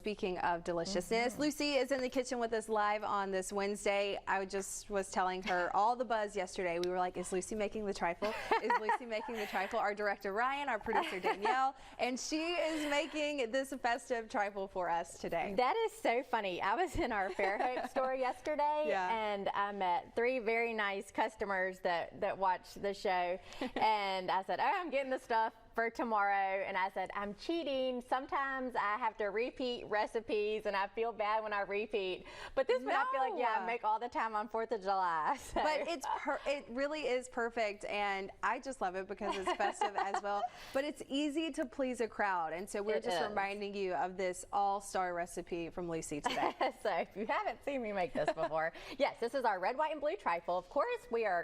speaking of deliciousness, Lucy is in the kitchen with us live on this Wednesday. I just was telling her all the buzz yesterday. We were like, is Lucy making the trifle? Is Lucy making the trifle? Our director Ryan, our producer Danielle, and she is making this festive trifle for us today. That is so funny. I was in our Fairhope store yesterday, and I met 3 very nice customers that watched the show, and I said, oh, I'm getting the stuff for tomorrow, and I said, I'm cheating. Sometimes I have to repeat recipes and I feel bad when I repeat, but this one I feel like, I make all the time on 4th of July. So. But it really is perfect, and I just love it because it's festive as well, but it's easy to please a crowd, and so we're just reminding you of this all-star recipe from Lucy today. So if you haven't seen me make this before, yes, this is our red, white, and blue trifle. Of course,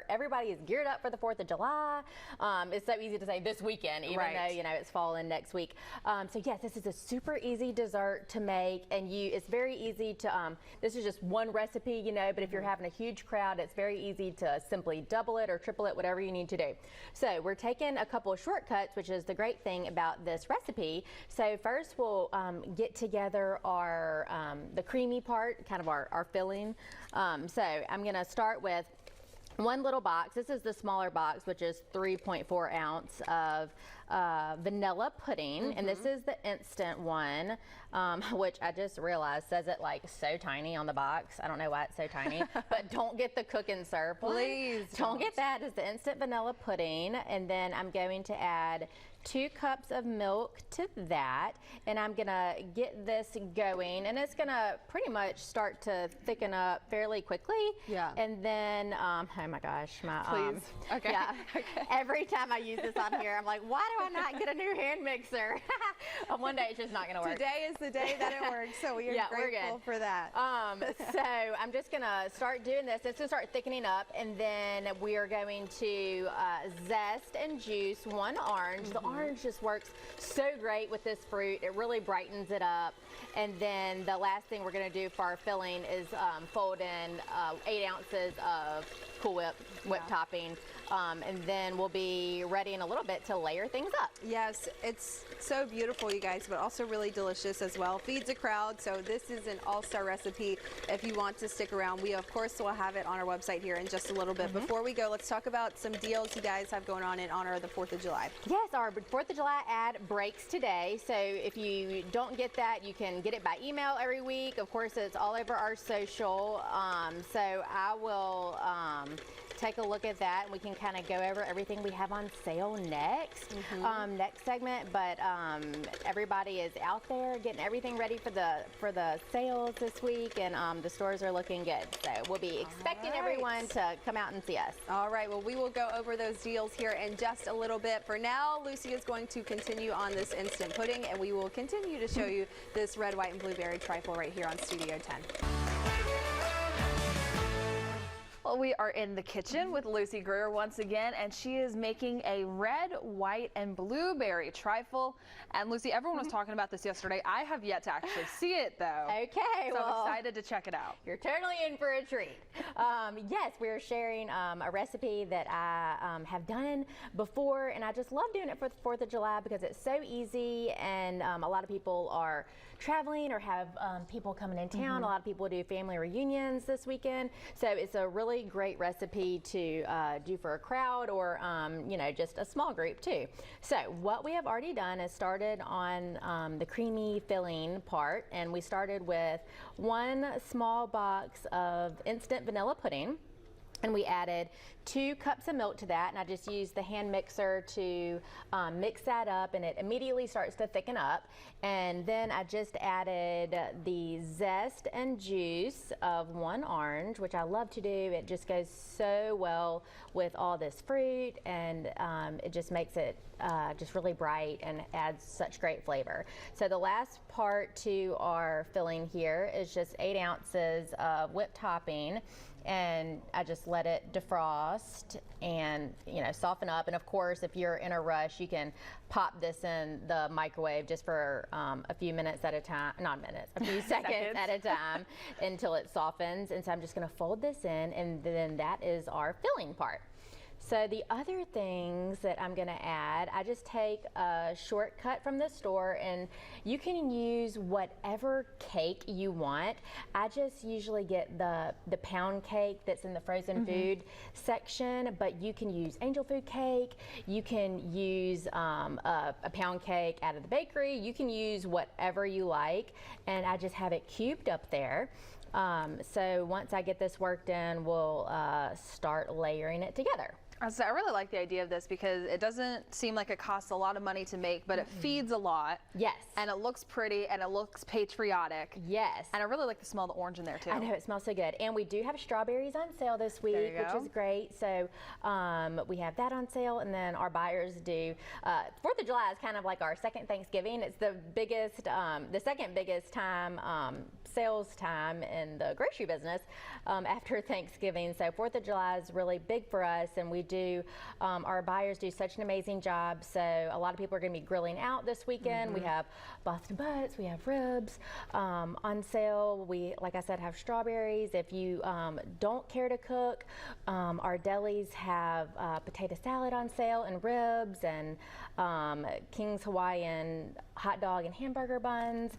everybody is geared up for the 4th of July. It's so easy to say this weekend, even though, you know, it's falling next week. So yes, this is a super easy dessert to make, and it's very easy to, this is just one recipe, you know, but if you're having a huge crowd, it's very easy to simply double it or triple it, whatever you need to do. So we're taking a couple of shortcuts, which is the great thing about this recipe. So first we'll get together our, the creamy part, kind of our filling. So I'm gonna start with 1 little box. This is the smaller box, which is 3.4 ounce of vanilla pudding, and this is the instant one, which I just realized says it like so tiny on the box. I don't know why it's so tiny, but don't get the cook and serve one. Please don't get that. It's the instant vanilla pudding, and then I'm going to add 2 cups of milk to that, and I'm gonna get this going, and it's gonna pretty much start to thicken up fairly quickly. Yeah. And then, oh my gosh, please. Okay. Yeah. Okay. Every time I use this on here, I'm like, why do I not get a new hand mixer? One day it's just not gonna work. Today is the day that it works, so we are grateful for that. So I'm just gonna start doing this. It's gonna start thickening up, and then we are going to zest and juice 1 orange. The orange just works so great with this fruit. It really brightens it up. And then the last thing we're going to do for our filling is fold in 8 ounces of Cool Whip topping. And then we'll be ready in a little bit to layer things up. Yes, it's so beautiful, you guys, but also really delicious as well. Feeds a crowd, so this is an all-star recipe. If you want to stick around, we of course will have it on our website here in just a little bit. Before we go, let's talk about some deals you guys have going on in honor of the 4th of July. Yes, our 4th of July ad breaks today, so if you don't get that, you can get it by email every week. Of course, it's all over our social, so I will take a look at that, and we can kind of go over everything we have on sale next segment. But everybody is out there getting everything ready for the sales this week, and the stores are looking good. So we'll be expecting everyone to come out and see us. All right, well, we will go over those deals here in just a little bit. For now, Lucy is going to continue on this instant pudding, and we will continue to show you this red, white, and blueberry trifle right here on Studio 10. Well, we are in the kitchen with Lucy Greer once again, and she is making a red, white, and blueberry trifle. And Lucy, everyone was talking about this yesterday. I have yet to actually see it, though. Okay, so I'm excited to check it out. You're totally in for a treat. Yes, we're sharing a recipe that I have done before, and I just love doing it for the 4th of July because it's so easy, and a lot of people are traveling or have people coming in town. A lot of people do family reunions this weekend, so it's a really great recipe to do for a crowd or you know, just a small group too. So what we have already done is started on the creamy filling part, and we started with 1 small box of instant vanilla pudding. And we added 2 cups of milk to that, and I just used the hand mixer to mix that up, and it immediately starts to thicken up. And then I just added the zest and juice of 1 orange, which I love to do. It just goes so well with all this fruit, and it just makes it just really bright and adds such great flavor. So the last part to our filling here is just 8 ounces of whipped topping, and I just let it defrost and, you know, soften up. And of course, if you're in a rush, you can pop this in the microwave just for a few minutes at a time, not minutes, a few seconds at a time until it softens. And so I'm just gonna fold this in, and then that is our filling part. So the other things that I'm going to add, I just take a shortcut from the store, and you can use whatever cake you want. I just usually get the pound cake that's in the frozen food section, but you can use angel food cake. You can use a pound cake out of the bakery. You can use whatever you like, and I just have it cubed up there. So once I get this worked in, we'll start layering it together. I really like the idea of this because it doesn't seem like it costs a lot of money to make, but it feeds a lot. Yes. And it looks pretty and it looks patriotic. Yes. And I really like the smell of the orange in there too. I know, it smells so good. And we do have strawberries on sale this week, which is great. So we have that on sale, and then our buyers do. 4th of July is kind of like our second Thanksgiving. It's the biggest, the second biggest time, sales time in the grocery business after Thanksgiving. So 4th of July is really big for us, and we do, our buyers do such an amazing job. So a lot of people are going to be grilling out this weekend. We have Boston butts, we have ribs on sale. We, like I said, have strawberries. If you don't care to cook, our delis have potato salad on sale, and ribs, and King's Hawaiian hot dog and hamburger buns.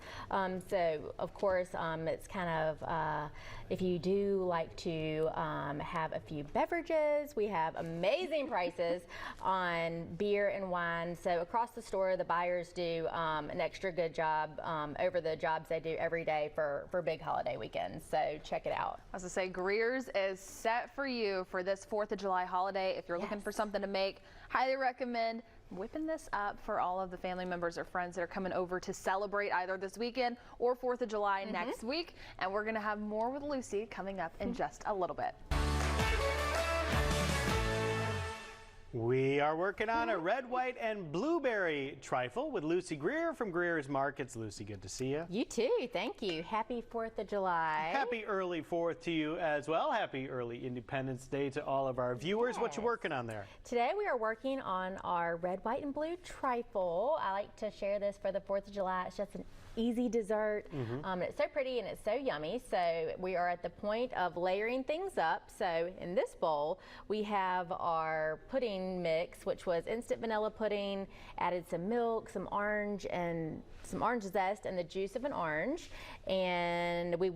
So of course, it's kind of, if you do like to have a few beverages, we have amazing prices on beer and wine. So across the store, the buyers do an extra good job over the jobs they do every day for big holiday weekends. So check it out. I was going to say, Greer's is set for you for this 4th of July holiday. If you're looking for something to make, highly recommend whipping this up for all of the family members or friends that are coming over to celebrate either this weekend or 4th of July next week. And we're going to have more with Lucy coming up in just a little bit. We are working on a red, white, and blueberry trifle with Lucy Greer from Greer's Markets. Lucy, good to see you. You too. Thank you. Happy 4th of July. Happy early 4th to you as well. Happy early Independence Day to all of our viewers. What you working on there? Today we are working on our red, white, and blue trifle. I like to share this for the 4th of July. It's just an easy dessert. It's so pretty and it's so yummy. So we are at the point of layering things up. So in this bowl, we have our pudding mix, which was instant vanilla pudding, added some milk, some orange zest, and the juice of an orange. And we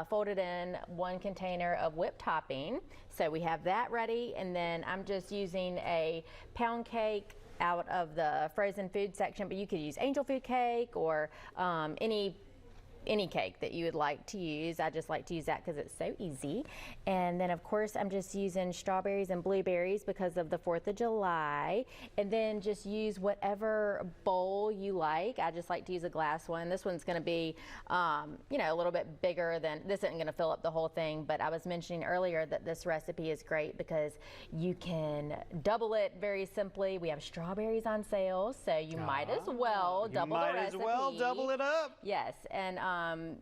folded in 1 container of whipped topping. So we have that ready. And then I'm just using a pound cake out of the frozen food section, but you could use angel food cake or any cake that you would like to use. I just like to use that because it's so easy. And then of course I'm just using strawberries and blueberries because of the 4th of July. And then just use whatever bowl you like. I just like to use a glass one. This one's going to be, you know, a little bit bigger than, this isn't going to fill up the whole thing, but I was mentioning earlier that this recipe is great because you can double it very simply. We have strawberries on sale, so you might as well double the recipe. Might as well double it up. Yes, and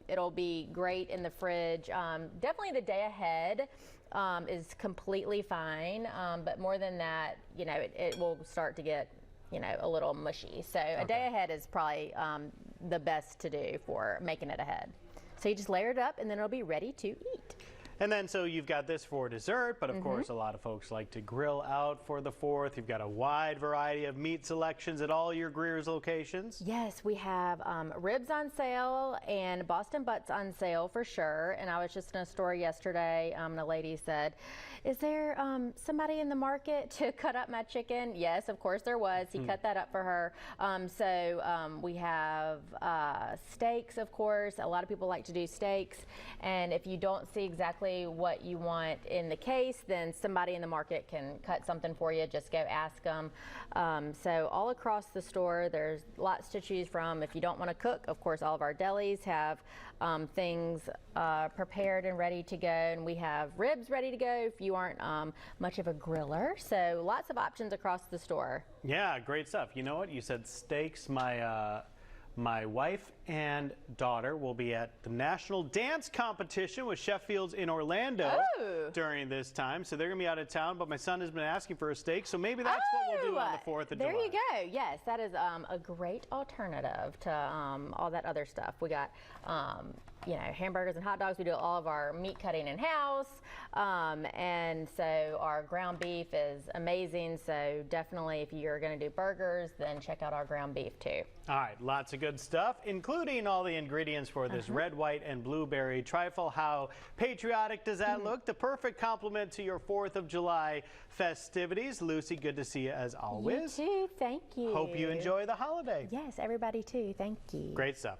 it'll be great in the fridge. Definitely the day ahead is completely fine, but more than that, you know, it will start to get, you know, a little mushy. So a day ahead is probably the best to do for making it ahead. So you just layer it up and then it'll be ready to eat. And then so you've got this for dessert, but of course a lot of folks like to grill out for the 4th. You've got a wide variety of meat selections at all your Greer's locations. Yes, we have ribs on sale and Boston butts on sale for sure. And I was just in a store yesterday and a lady said, is there somebody in the market to cut up my chicken? Yes, of course there was. He cut that up for her. We have steaks, of course. A lot of people like to do steaks. And if you don't see exactly what you want in the case, then somebody in the market can cut something for you. Just go ask them. So all across the store, there's lots to choose from. If you don't want to cook, of course, all of our delis have things prepared and ready to go. And we have ribs ready to go if you aren't much of a griller. So lots of options across the store. Yeah, great stuff. You know what? You said steaks. My wife and daughter will be at the National Dance Competition with Sheffield's in Orlando during this time. So they're going to be out of town, but my son has been asking for a steak, so maybe that's what we'll do on the 4th of July. There you go. Yes, that is a great alternative to all that other stuff. We got you know, hamburgers and hot dogs. We do all of our meat cutting in house, and so our ground beef is amazing. So definitely, if you're going to do burgers, then check out our ground beef too. All right, lots of good stuff, including all the ingredients for this red, white, and blueberry trifle. How patriotic does that look? The perfect complement to your 4th of July festivities. Lucy, good to see you as always. You too. Thank you. Hope you enjoy the holiday. Yes, everybody too. Thank you. Great stuff.